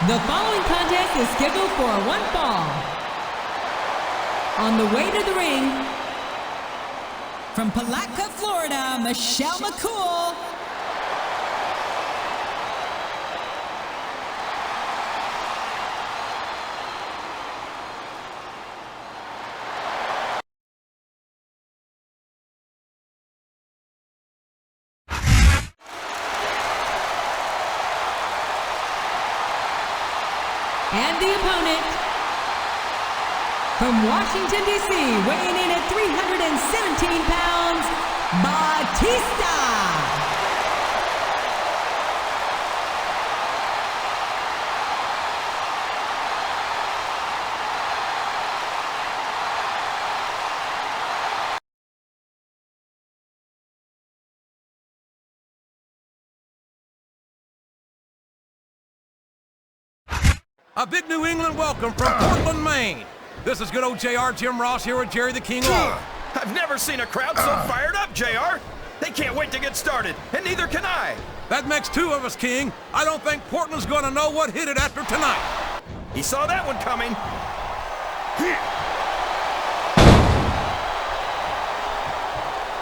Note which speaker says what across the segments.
Speaker 1: The following contest is scheduled for one fall. On the way to the ring, from Palatka, Florida, Michelle McCool. And the opponent, from Washington, D.C., weighing in at 317 pounds, Batista.
Speaker 2: A big New England welcome from Portland, Maine. This is good old JR, Jim Ross here with Jerry the King Lawler.
Speaker 3: I've never seen a crowd so fired up, JR. They can't wait to get started, and neither can I.
Speaker 2: That makes two of us, King. I don't think Portland's gonna know what hit it after tonight.
Speaker 3: He saw that one coming.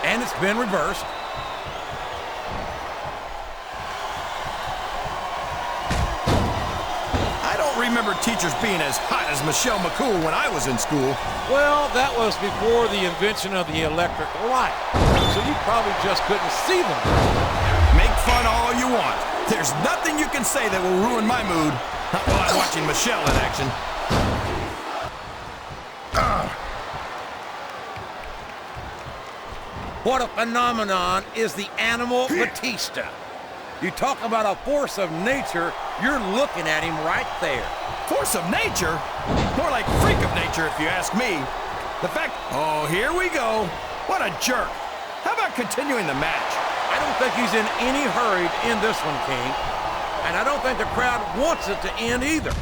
Speaker 2: And it's been reversed.
Speaker 3: I remember teachers being as hot as Michelle McCool when I was in school.
Speaker 4: Well, that was before the invention of the electric light, so you probably just couldn't see them.
Speaker 3: Make fun all you want. There's nothing you can say that will ruin my mood. Not while I'm watching Michelle in action.
Speaker 2: What a phenomenon is the animal Batista. You talk about a force of nature, you're looking at him right there.
Speaker 3: Force of nature? More like freak of nature, if you ask me. The fact... Oh, here we go. What a jerk. How about continuing the match?
Speaker 2: I don't think he's in any hurry to end this one, King. And I don't think the crowd wants it to end either.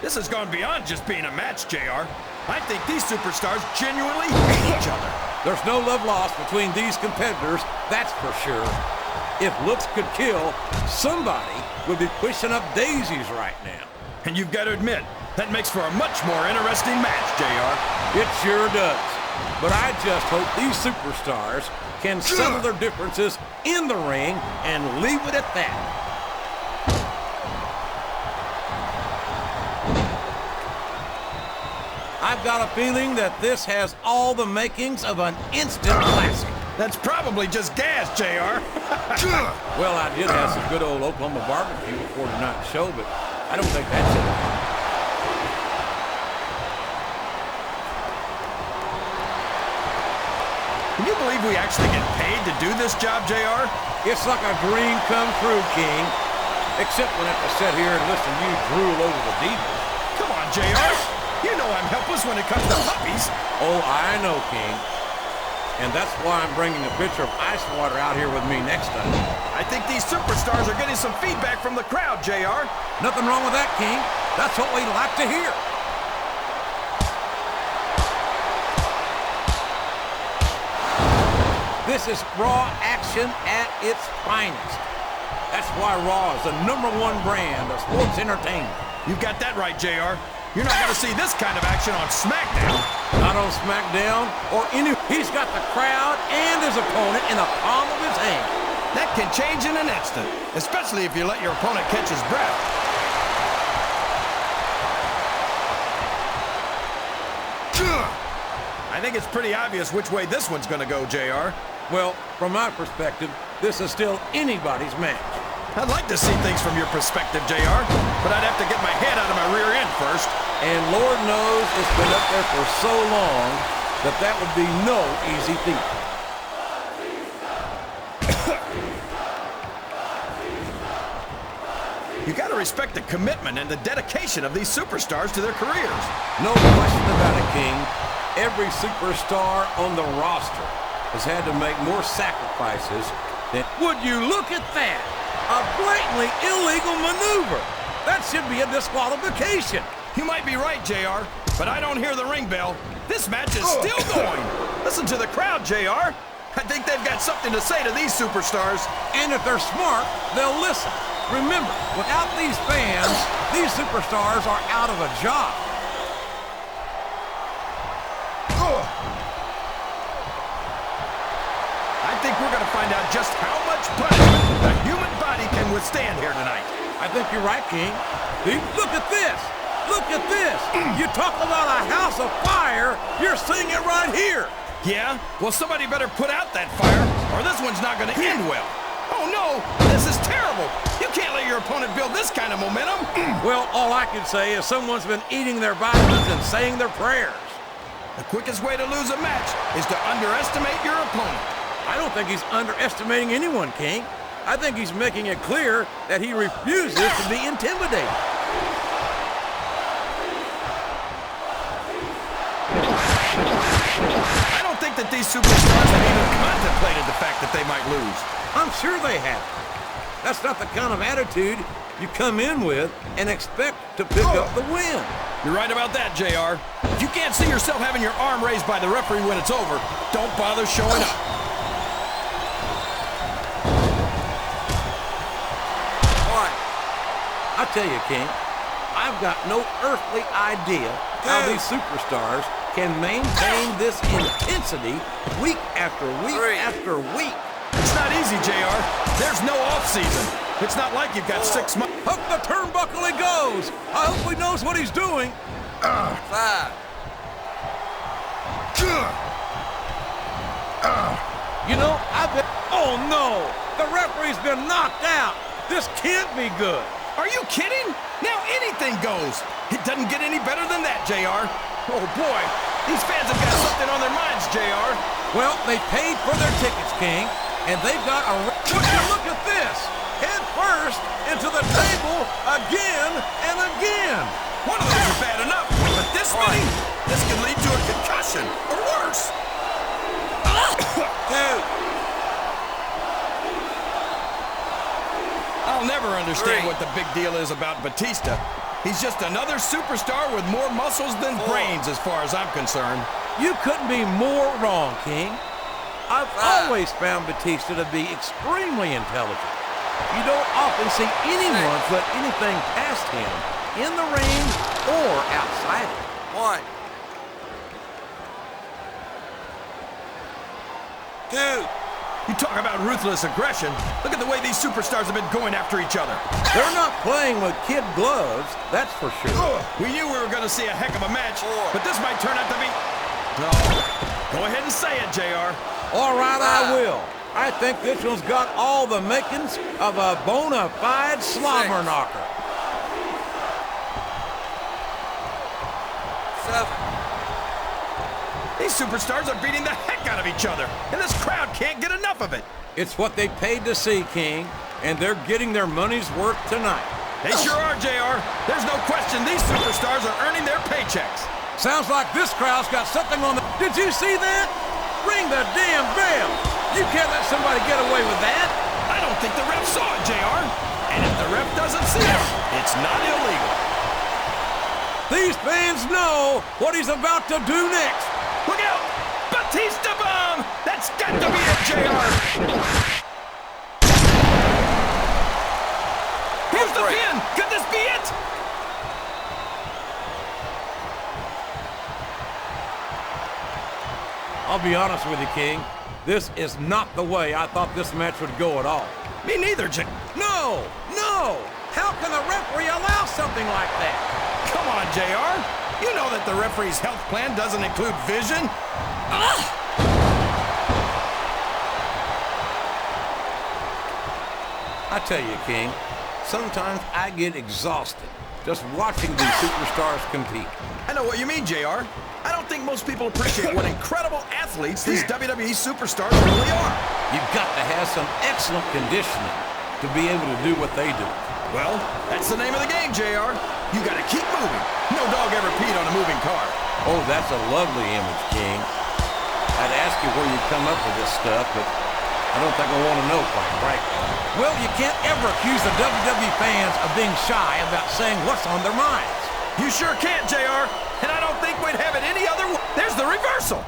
Speaker 3: This has gone beyond just being a match, JR. I think these superstars genuinely hate each other.
Speaker 2: There's no love lost between these competitors, that's for sure. If looks could kill, somebody would be pushing up daisies right now.
Speaker 3: And you've got to admit, that makes for a much more interesting match, JR.
Speaker 2: It sure does. But I just hope these superstars can settle their differences in the ring and leave it at that. I've got a feeling that this has all the makings of an instant classic.
Speaker 3: That's probably just gas, JR.
Speaker 2: Well, I did have some good old Oklahoma barbecue before tonight's show, but I don't think that's it.
Speaker 3: Can you believe we actually get paid to do this job, JR?
Speaker 2: It's like a dream come true, King. Except when I have to sit here and listen to you drool over the Divas.
Speaker 3: Come on, JR. You know I'm helpless when it comes to puppies.
Speaker 2: Oh, I know, King. And that's why I'm bringing a pitcher of ice water out here with me next time.
Speaker 3: I think these superstars are getting some feedback from the crowd, JR.
Speaker 2: Nothing wrong with that, King. That's what we like to hear. This is Raw action at its finest. That's why Raw is the #1 brand of sports entertainment.
Speaker 3: You've got that right, JR. You're not going to see this kind of action on SmackDown.
Speaker 2: Not on SmackDown or any... He's got the crowd and his opponent in the palm of his hand.
Speaker 3: That can change in an instant, especially if you let your opponent catch his breath. I think it's pretty obvious which way this one's going to go, JR.
Speaker 2: Well, from my perspective, this is still anybody's match.
Speaker 3: I'd like to see things from your perspective, JR, but I'd have to get my head out of my rear end first.
Speaker 2: And Lord knows it's been up there for so long that that would be no easy feat.
Speaker 3: You gotta respect the commitment and the dedication of these superstars to their careers.
Speaker 2: No question about it, King. Every superstar on the roster has had to make more sacrifices than... Would you look at that? A blatantly illegal maneuver. That should be a disqualification.
Speaker 3: You might be right, JR, but I don't hear the ring bell. This match is still going. Listen to the crowd, JR. I think they've got something to say to these superstars.
Speaker 2: And if they're smart, they'll listen. Remember, without these fans, these superstars are out of a job.
Speaker 3: I think we're going to find out just how much punishment the human body can withstand here tonight.
Speaker 2: I think you're right, King. Look at this. Look at this. You talk about a house of fire, you're seeing it right here.
Speaker 3: Yeah? Well, somebody better put out that fire, or this one's not going to end well. Oh, no! This is terrible! You can't let your opponent build this kind of momentum.
Speaker 2: Well, all I can say is someone's been eating their vitamins and saying their prayers.
Speaker 3: The quickest way to lose a match is to underestimate your opponent.
Speaker 2: I don't think he's underestimating anyone, King. I think he's making it clear that he refuses to be intimidated.
Speaker 3: I don't think that these superstars have even contemplated the fact that they might lose.
Speaker 2: I'm sure they have. That's not the kind of attitude you come in with and expect to pick up the win.
Speaker 3: You're right about that, JR. If you can't see yourself having your arm raised by the referee when it's over, don't bother showing up.
Speaker 2: I tell you, King, I've got no earthly idea how these superstars can maintain this intensity week after week after week.
Speaker 3: It's not easy, JR. There's no off-season. It's not like you've got 6 months.
Speaker 2: Up the turnbuckle he goes. I hope he knows what he's doing. 5. You know, oh no! The referee's been knocked out. This can't be good.
Speaker 3: Are you kidding? Now anything goes. It doesn't get any better than that, JR. Oh, boy. These fans have got something on their minds, JR.
Speaker 2: Well, they paid for their tickets, King, and they've got a... Would you look at this? Head first into the table again and again.
Speaker 3: One of those is bad enough, but this many? This can lead to a concussion, or worse. I'll never understand what the big deal is about Batista. He's just another superstar with more muscles than brains as far as I'm concerned.
Speaker 2: You couldn't be more wrong, King. I've always found Batista to be extremely intelligent. You don't often see anyone put anything past him in the ring or outside it. 1. 2.
Speaker 3: You talk about ruthless aggression. Look at the way these superstars have been going after each other.
Speaker 2: They're not playing with kid gloves, that's for sure.
Speaker 3: We knew we were going to see a heck of a match, but this might turn out to be... No. Go ahead and say it, JR.
Speaker 2: All right, I will. I think this one's got all the makings of a bona fide slobber knocker. 7.
Speaker 3: These superstars are beating the heck out of each other, and this crowd can't get enough of it.
Speaker 2: It's what they paid to see, King, and they're getting their money's worth tonight.
Speaker 3: They sure are, JR. There's no question these superstars are earning their paychecks.
Speaker 2: Sounds like this crowd's got something on the... Did you see that? Ring the damn bell. You can't let somebody get away with that.
Speaker 3: I don't think the ref saw it, JR. And if the ref doesn't see it, it's not illegal.
Speaker 2: These fans know what he's about to do next.
Speaker 3: Look out! Batista bomb! That's got to be it, JR! Here's the pin! Could this be it?
Speaker 2: I'll be honest with you, King. This is not the way I thought this match would go at all.
Speaker 3: Me neither, Jim.
Speaker 2: No! No! How can the referee allow something like that?
Speaker 3: Come on, JR. You know that the referee's health plan doesn't include vision.
Speaker 2: I tell you, King, sometimes I get exhausted just watching these superstars compete.
Speaker 3: I know what you mean, JR. I don't think most people appreciate what incredible athletes these WWE superstars really are.
Speaker 2: You've got to have some excellent conditioning to be able to do what they do.
Speaker 3: Well, that's the name of the game, JR. You gotta keep moving. No dog ever peed on a moving car.
Speaker 2: Oh, that's a lovely image, King. I'd ask you where you come up with this stuff, but I don't think I want to know, quite frankly. Well, you can't ever accuse the WWE fans of being shy about saying what's on their minds.
Speaker 3: You sure can't, JR. And I don't think we'd have it any other way. There's the reversal.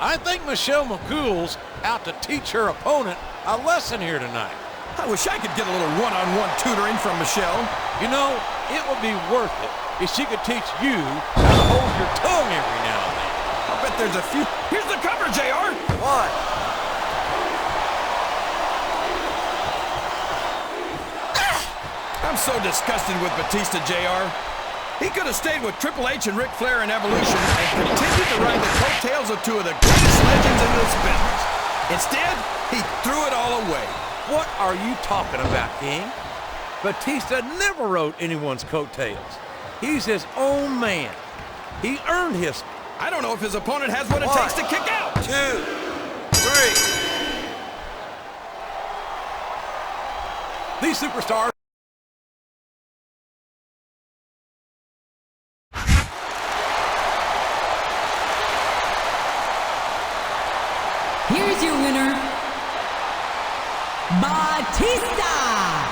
Speaker 4: I think Michelle McCool's out to teach her opponent a lesson here tonight.
Speaker 3: I wish I could get a little one-on-one tutoring from Michelle.
Speaker 4: You know, it would be worth it if she could teach you how to hold your tongue every now and then.
Speaker 3: I bet there's a few. Here's the cover, JR.
Speaker 2: What?
Speaker 3: I'm so disgusted with Batista, JR. He could have stayed with Triple H and Ric Flair in Evolution and continued to ride the coattails of two of the greatest legends in this business. Instead, he threw it all away.
Speaker 2: What are you talking about, King? Batista never rode anyone's coattails. He's his own man. He earned his...
Speaker 3: I don't know if his opponent has what it takes to kick out.
Speaker 2: 2, 3. These superstars...
Speaker 1: Here's your winner, Batista.